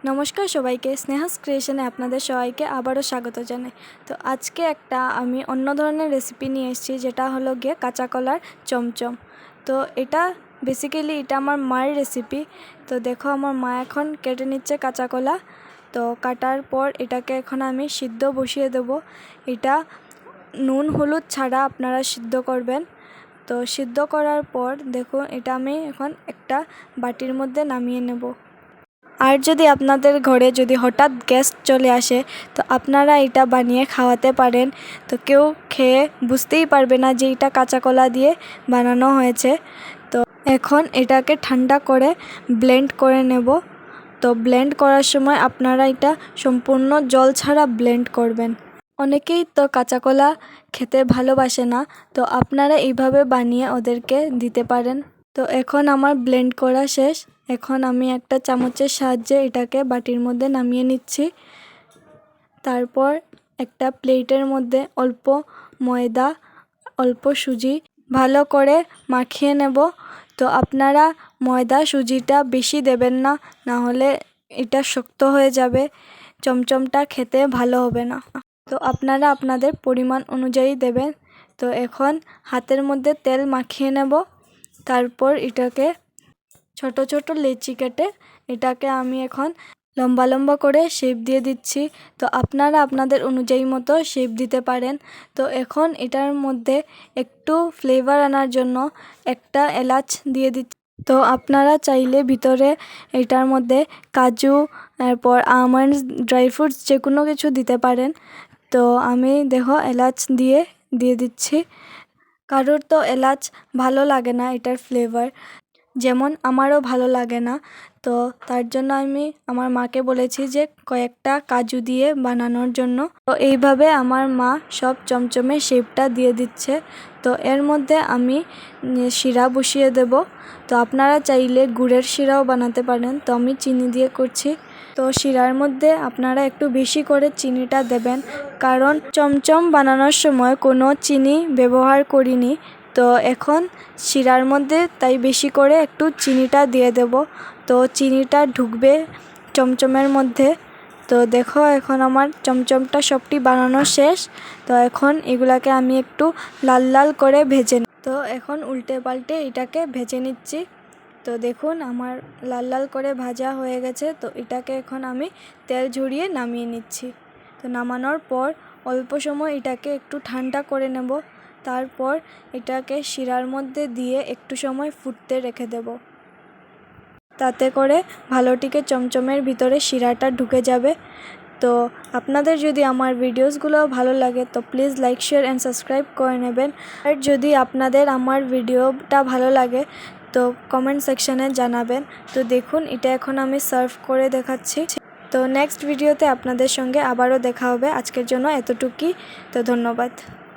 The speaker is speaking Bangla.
নমস্কার সবাইকে, স্নেহাস ক্রিয়েশনে আপনাদের সবাইকে আবারও স্বাগত জানাই। তো আজকে একটা আমি অন্য ধরনের রেসিপি নিয়ে এসেছি, যেটা হলো গিয়ে কাঁচা কলার চমচম। তো এটা বেসিক্যালি এটা আমার মায়ের রেসিপি। তো দেখো, আমার মা এখন কেটে নিচ্ছে কাঁচা কলা। তো কাটার পর এটাকে এখন আমি সিদ্ধ বসিয়ে দেব। এটা নুন হলুদ ছাড়া আপনারা সিদ্ধ করবেন। তো সিদ্ধ করার পর দেখুন, এটা আমি এখন একটা বাটির মধ্যে নামিয়ে নেব। আর যদি আপনাদের ঘরে যদি হঠাৎ গেস্ট চলে আসে, তো আপনারা এটা বানিয়ে খাওয়াতে পারেন। তো কেউ খেয়ে বুঝতেই পারবে না যে এটা কাঁচা কলা দিয়ে বানানো হয়েছে। তো এখন এটাকে ঠান্ডা করে ব্লেন্ড করে নেব। তো ব্লেন্ড করার সময় আপনারা এটা সম্পূর্ণ জল ছাড়া ব্লেন্ড করবেন। অনেকেই তো কাঁচা কলা খেতে ভালোবাসে না, তো আপনারা এইভাবে বানিয়ে ওদেরকে দিতে পারেন। তো এখন আমার ব্লেন্ড করা শেষ। এখন আমি একটা চামচের সাহায্যে এটাকে বাটির মধ্যে নামিয়ে নিচ্ছি। তারপর একটা প্লেটের মধ্যে অল্প ময়দা, অল্প সুজি ভালো করে মাখিয়ে নেব। তো আপনারা ময়দা সুজিটা বেশি দেবেন না, না হলে এটা শক্ত হয়ে যাবে, চমচমটা খেতে ভালো হবে না। তো আপনারা আপনাদের পরিমাণ অনুযায়ী দেবেন। তো এখন হাতের মধ্যে তেল মাখিয়ে নেব। তারপর এটাকে ছোট ছোট লেচি কেটে এটাকে আমি এখন লম্বা লম্বা করে শেপ দিয়ে দিচ্ছি। তো আপনারা আপনাদের অনুযায়ী মতো শেপ দিতে পারেন। তো এখন এটার মধ্যে একটু ফ্লেভার আনার জন্য একটা এলাচ দিয়ে দিচ্ছি। তো আপনারা চাইলে ভিতরে এটার মধ্যে কাজু, তারপর আমন্ডস, ড্রাই ফ্রুটস যে কোনো কিছু দিতে পারেন। তো আমি দেখো এলাচ দিয়ে দিচ্ছি। কারোর তো এলাচ ভালো লাগে না, এটার ফ্লেভার যেমন আমারও ভালো লাগে না। তো তার জন্য আমি আমার মাকে বলেছি যে কয়েকটা কাজু দিয়ে বানানোর জন্য। তো এইভাবে আমার মা সব চমচমে শেপটা দিয়ে দিচ্ছে। তো এর মধ্যে আমি শিরা বসিয়ে দেব। তো আপনারা চাইলে গুড়ের শিরাও বানাতে পারেন, তো আমি চিনি দিয়ে করছি। তো শিরার মধ্যে আপনারা একটু বেশি করে চিনিটা দেবেন, কারণ চমচম বানানোর সময় কোনো চিনি ব্যবহার করিনি। তো এখন শিরার মধ্যে তাই বেশি করে একটু চিনিটা দিয়ে দেব। তো চিনিটা ঢুকবে চমচমের মধ্যে। তো দেখো, এখন আমার চমচমটা সবটি বানানো শেষ। তো এখন এগুলাকে আমি একটু লাল লাল করে ভেজে নিই। তো এখন উল্টে পাল্টে এটাকে ভেজে নিচ্ছি। তো দেখুন, আমার লাল লাল করে ভাজা হয়ে গেছে। তো এটাকে এখন আমি তেল ঝরিয়ে নামিয়ে নিচ্ছি। তো নামানোর পর অল্প সময় এটাকে একটু ঠান্ডা করে নেব। তারপর এটাকে শিরার মধ্যে দিয়ে একটু সময় ফুটতে রেখে দেব। তাতে করে ভালোটিকে চমচমের ভিতরে শিরাটা ঢুকে যাবে। তো আপনাদের যদি আমার ভিডিওসগুলো ভালো লাগে, তো please like, share and subscribe করে নেবেন। আর যদি আপনাদের আমার ভিডিওটা ভালো লাগে, তো কমেন্ট সেকশানে জানাবেন। তো দেখুন, এটা এখন আমি সার্ভ করে দেখাচ্ছি। তো নেক্সট ভিডিওতে আপনাদের সঙ্গে আবারও দেখা হবে। আজকের জন্য এতটুকুই। তো ধন্যবাদ।